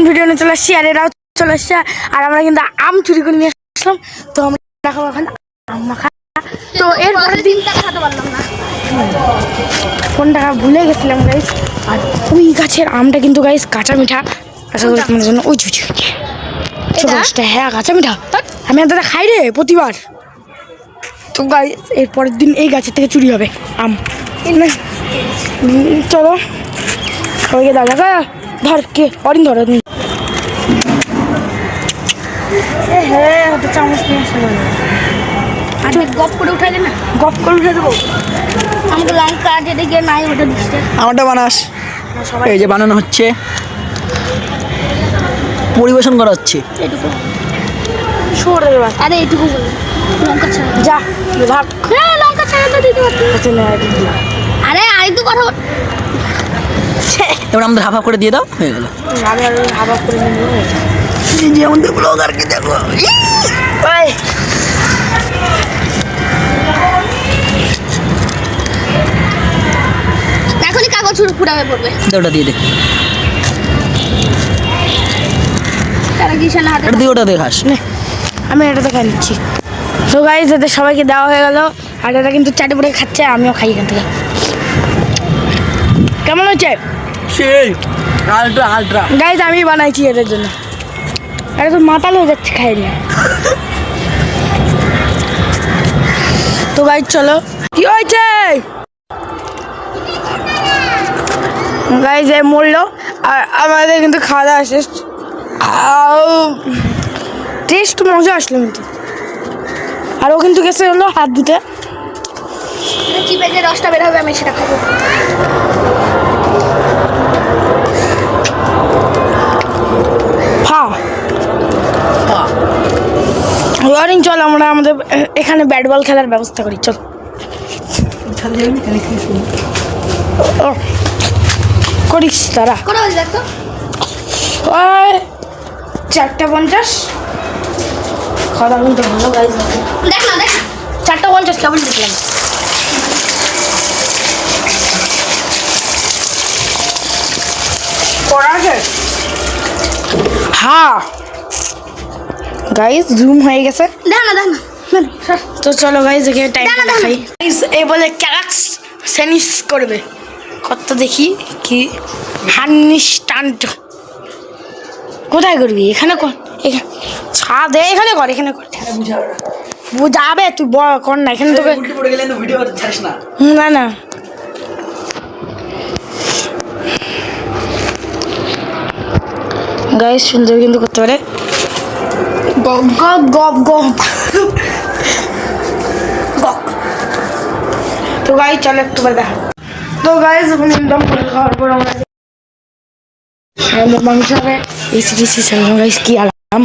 Video নিয়ে চলে আসছি আর এরাও চলে আসছে আর আমরা কিন্তু আম চুরি করে নিয়ে আসলাম। তো আমরা দেখাবো এখন আম মাখা। তো এর পরের দিন খাতে পারলাম না, কোন টাকা ভুলে গেছিলাম গাইস। আর ওই গাছের আমটা কিন্তু গাইস কাঁচা মিঠা। আশা করি তোমাদের জন্য ওই চুচি ছোট গাছটা, হ্যাঁ কাঁচা মিঠা। আমি দাদা খাই রে প্রতিবার। তো গাইস এর পরের দিন এই গাছের থেকে চুরি হবে আম। চলো ওইকে দাদা ধর কে অরিন ধর। হ্যাঁ চামচ নিয়ে আসলে গপ করে উঠাই দে না, গপ করে উঠে দেবো। আমাকে লঙ্কা যেটা গিয়ে নাই ওটা দিচ্ছে। আমারটা বানাস, এই যে বানানো হচ্ছে, পরিবেশন করা হচ্ছে। এইটুকু সরে দেবে, আরে এইটুকু লঙ্কা ছাড়া যা ভাগ। হ্যাঁ লঙ্কা ছাড়া তো দিতে পারছি না। আরে আরেকটু কথা এবার আমাদের হাফ করে দিয়ে দাও, হয়ে গেল। আমি আর হাফ করে নিয়ে যে আমাদের ব্লগারকে দেখো, এখনই কাগজ পুরাবে পড়বে। ওটা দিয়ে দে, হাতে দিয়ে ওটা দিয়ে খাস। আমি এটাতে খাই নিচ্ছি। তো গাইস এদের সবাইকে দেওয়া হয়ে গেল আর এটা কিন্তু চাটে পরে খাচ্ছে, আমিও খাই এখান থেকে। কেমন হচ্ছে? সেই আলট্রা আলট্রা গাইস আমি বানাইছি এদের জন্য। এটা তো মাতাল হয়ে যাচ্ছে খাই না। তো গাইস চলো, কি হয়েছে গাইস? এই মরলো আর আমাদের কিন্তু খাওয়া দাওয়া শেষ। টেস্ট মজা আসলো কিন্তু। আর ও কিন্তু গেছে হলো হাত ধুতে। চিপে যে রসটা বের হবে আমি সেটা খাবো। ওয়ারিং চল আমরা আমাদের এখানে ব্যাট বল খেলার ব্যবস্থা করি, চল। করিস তারা 4:50 খাওয়া দাওয়া কিন্তু ভালো গাইজ। দেখ না দেখ 4:50 কেমন দেখলাম। হ্যাঁ গাইজ জুম হয়ে গেছে। দেখ না তো চলো গাইজ এখানে টাইম দেখাই। এই বলে ক্যালাক্স সেনিস করবে কত দেখি কি হানিস্টান্ট। কোথায় করবি? এখানে কর, এখানে ছাদে, এখানে কর, এখানে কর। বুঝাবে তুই কর না এখানে তোকে। না না গাইস সুন্দর কিন্তু করতে পারে। গপ গপ গপ গপ। তো গাইস চলো একটু দেখা। তো গাইস এখন একদম খাওয়ার পর আমরা মাংস হবে এসি গাইস কি আলাম।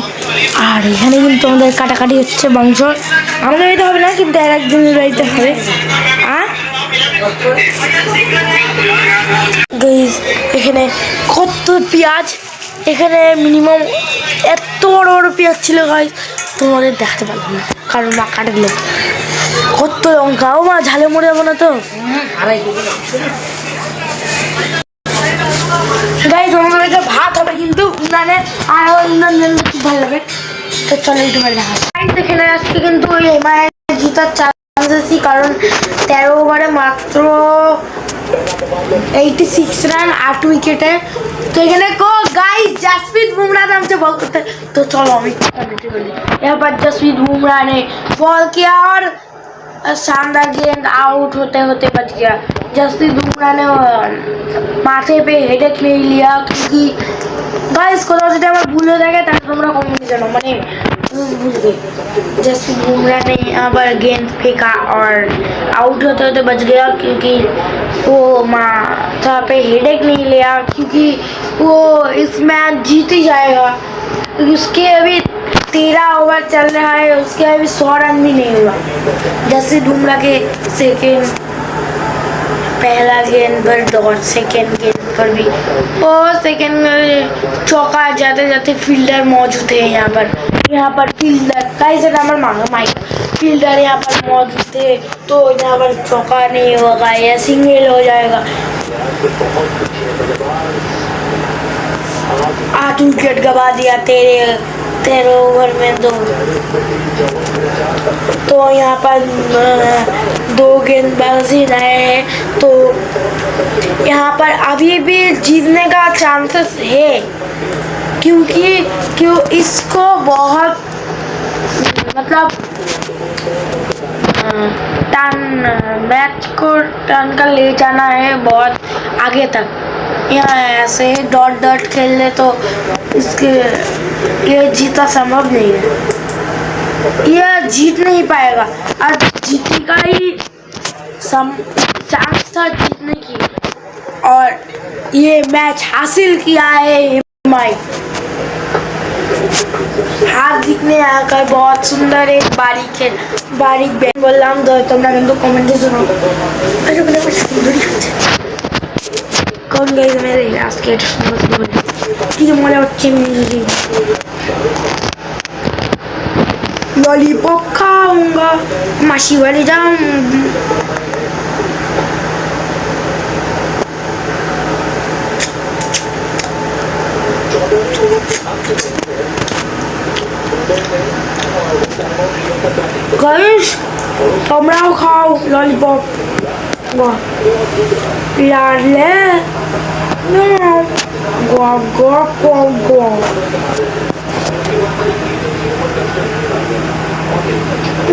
আর এখানে কিন্তু আমাদের কাটাকাটি হচ্ছে মাংস। আমাদের বাড়িতে হবে না কিন্তু আর একজনের বাড়িতে হবে। গাইস এখানে কত পেঁয়াজ, এখানে মিনিমাম এত বড় বড় পেঁয়াজ ছিল গাইস, তোমাদের দেখাতে পারলাম না কারণ মা কাটে দিল। কত লঙ্কা, ও মা ঝালে মরে যাবো না তো গাইস? আমাদের বাড়িতে ভাত হবে কিন্তু উনানে, আর উনান জানলে খুব ভালো লাগে। তো চলো একটু দেখা গাইস। এখানে আজকে কিন্তু ওই মায়ের জিতার চান্স আছে কারণ 13 ওভারে মাত্র 86 রান 8 উইকেটে। तो এখানে को गाइस जसप्रीत बुमराह नामसे बॉल करते। तो चलो हम यहाँ पर जसप्रीत बुमराह ने बॉल किया और शानदार गेंद आउट होते होते बच गया। जसप्रीत बुमराह ने माथे पे हेडेक नहीं लिया क्योंकि गाइस कोথাও যদি আমার ভুল হয়ে থাকে তাহলে তোমরা কমেন্টে জানাও, মানে भूल गए। जसप्रीत बुमराह ने यहाँ पर गेंद फेंका और आउट होते होते बच गया क्योंकि वो माथा पे हेडेक नहीं लिया क्योंकि वो इस मैच जीत ही जाएगा क्योंकि उसके अभी 13 ओवर चल रहा है, उसके अभी 100 रन भी नहीं हुआ। जसप्रीत बुमराह के सेकेंड पहला गेंद पर और सेकेंड गेंद पर भी और सेकेंड चौका जाते जाते फील्डर मौजूद है यहाँ पर फील्डर गाइस नंबर मांगा माइक फील्डर यहाँ पर मौजूद थे तो यहाँ पर चौका नहीं होगा या सिंगल हो जाएगा। 8 विकेट गवा दिया तेरे 13 ओवर में 2। तो यहाँ पर 2 गेंदबाजी रहे, तो यहाँ पर अभी भी जीतने का चांसेस है, क्यों इसको बहुत मतलब मैच को टर्न कर ले जाना है बहुत आगे तक। यहाँ ऐसे डॉट डॉट खेल ले तो इसके ये जीतना संभव नहीं है, ये जीत नहीं पाएगा। और जीतेगा ही चांस था जीतने की, और ये मैच हासिल किया है एमआई। हार्दिक ने आकर बहुत सुंदर एक बारीक बैट বললাম তো তোমরা কিন্তু কমেন্টে জানাও কোন গাইজ মেরে আজকে এটা সুন্দর বলে কি মজা হচ্ছে। लॉलीपॉप खाऊंगा मासी वाले जाऊं। गाइस তোমরাও খাও ললিপপ লালে গো গো গো গো।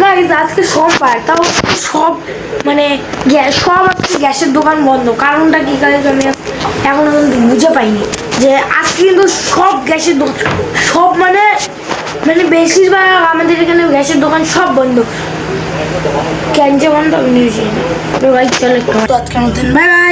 গাইস আজকে সোমবার, তাও সব মানে সব আজকে গ্যাসের দোকান বন্ধ। কারণটা কি গাইস আমি এখনো পর্যন্ত বুঝে পাইনি, যে আজকে কিন্তু সব গ্যাসের দোকান সব মানে বেশিরভাগ আমাদের এখানে গ্যাসের দোকান সব বন্ধ। কেন যে বন্ধ আমি বুঝি না। তো গাইস চলো একটু আজকের মতন বাই বাই।